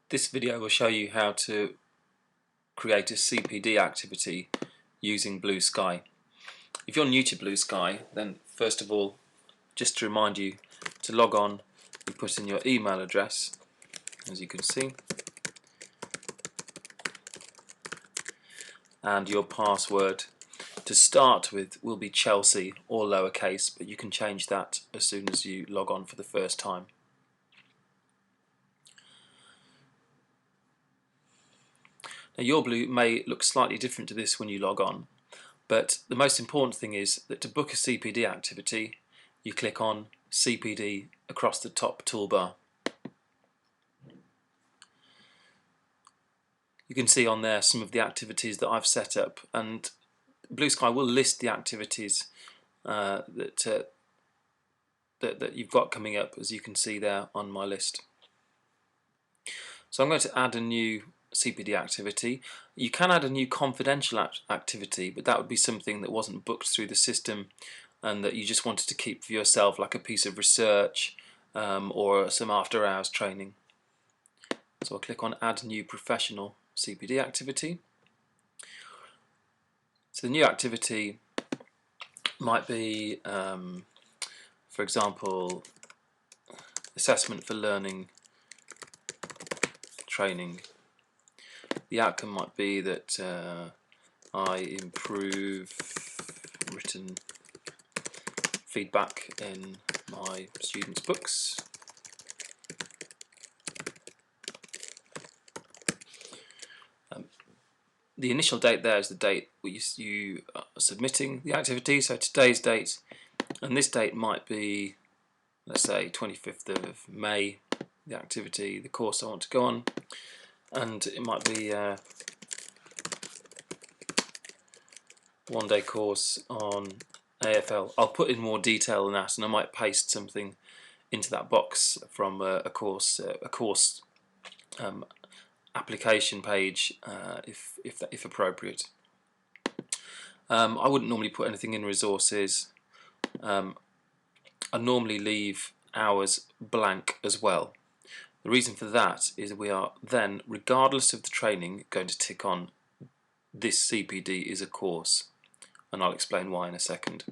This video will show you how to create a CPD activity using BlueSky. If you're new to BlueSky, then first of all, just to remind you to log on, you put in your email address, as you can see, and your password to start with will be Chelsea or lowercase, but you can change that as soon as you log on for the first time. Now your Blue may look slightly different to this when you log on, but the most important thing is that to book a CPD activity, you click on CPD across the top toolbar. You can see on there some of the activities that I've set up, and BlueSky will list the activities that you've got coming up, as you can see there on my list. So I'm going to add a new CPD activity. You can add a new confidential activity, but that would be something that wasn't booked through the system and that you just wanted to keep for yourself, like a piece of research or some after hours training. So I'll click on add new professional CPD activity. So the new activity might be, for example, assessment for learning training. The outcome might be that I improve written feedback in my students' books. The initial date there is the date you are submitting the activity, so today's date, and this date might be, let's say, 25th of May, the activity, the course I want to go on, and it might be a one-day course on AFL. I'll put in more detail than that, and I might paste something into that box from a course application page if appropriate. I wouldn't normally put anything in resources. I normally leave hours blank as well. The reason for that is we are then, regardless of the training, going to tick on this CPD is a course, and I'll explain why in a second.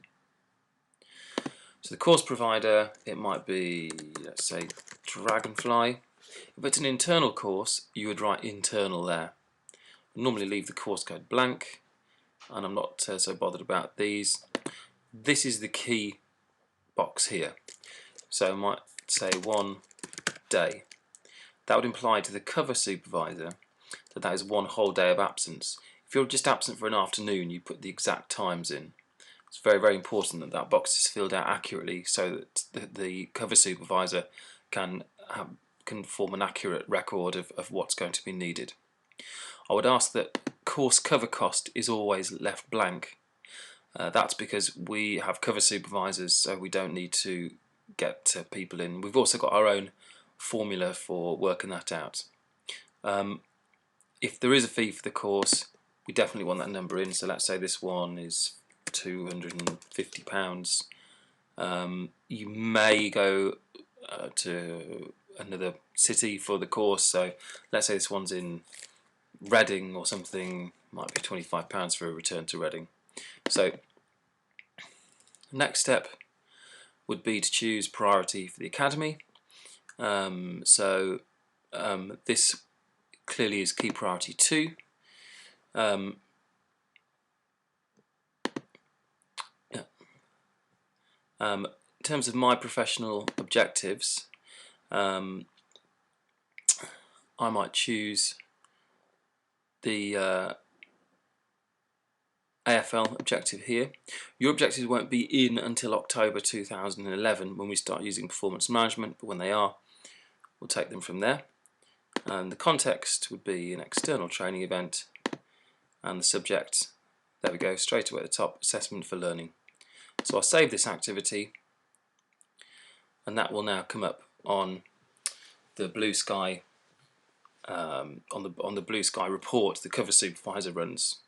So the course provider, it might be, let's say, Dragonfly. If it's an internal course, you would write internal there. I normally leave the course code blank, and I'm not so bothered about these. This is the key box here. So I might say 1 day. That would imply to the cover supervisor that that is 1 whole day of absence. If you're just absent for an afternoon, you put the exact times in. It's very, very important that that box is filled out accurately so that the cover supervisor can form an accurate record of what's going to be needed. I would ask that course cover cost is always left blank. That's because we have cover supervisors, so we don't need to get people in. We've also got our own formula for working that out. If there is a fee for the course, we definitely want that number in. So let's say this one is £250. You may go to another city for the course, so let's say this one's in Reading or something, might be £25 for a return to Reading. So next step would be to choose priority for the academy. This clearly is key priority 2. In terms of my professional objectives, I might choose the AFL objective here. Your objectives won't be in until October 2011 when we start using performance management, but when they are, we'll take them from there. And the context would be an external training event, and the subject, there we go, straight away at the top, assessment for learning. So I'll save this activity, and that will now come up on the BlueSky on the BlueSky report the cover supervisor runs,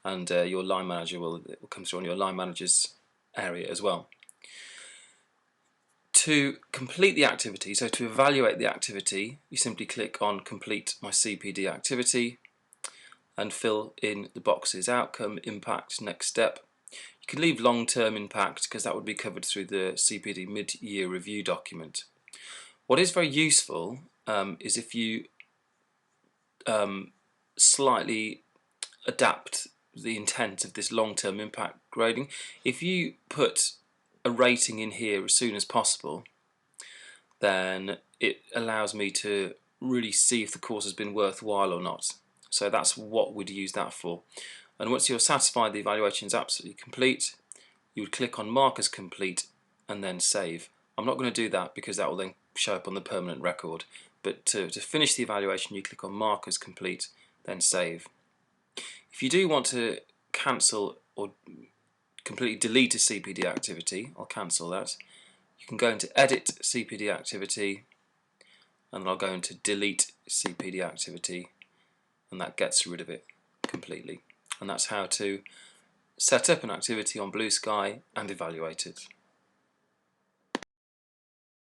and your line manager will come through on your line manager's area as well. To complete the activity, so to evaluate the activity, you simply click on Complete My CPD Activity and fill in the boxes: outcome, impact, next step. You can leave long-term impact because that would be covered through the CPD mid-year review document. What is very useful is if you slightly adapt the intent of this long-term impact grading. If you put a rating in here as soon as possible, then it allows me to really see if the course has been worthwhile or not. So that's what we'd use that for. And once you're satisfied the evaluation is absolutely complete, you would click on Mark as complete and then save. I'm not going to do that because that will then show up on the permanent record. But to finish the evaluation, you click on Mark as complete, then save. If you do want to cancel or completely delete a CPD activity, I'll cancel that. You can go into Edit CPD Activity, and I'll go into Delete CPD Activity, and that gets rid of it completely. And that's how to set up an activity on BlueSky and evaluate it.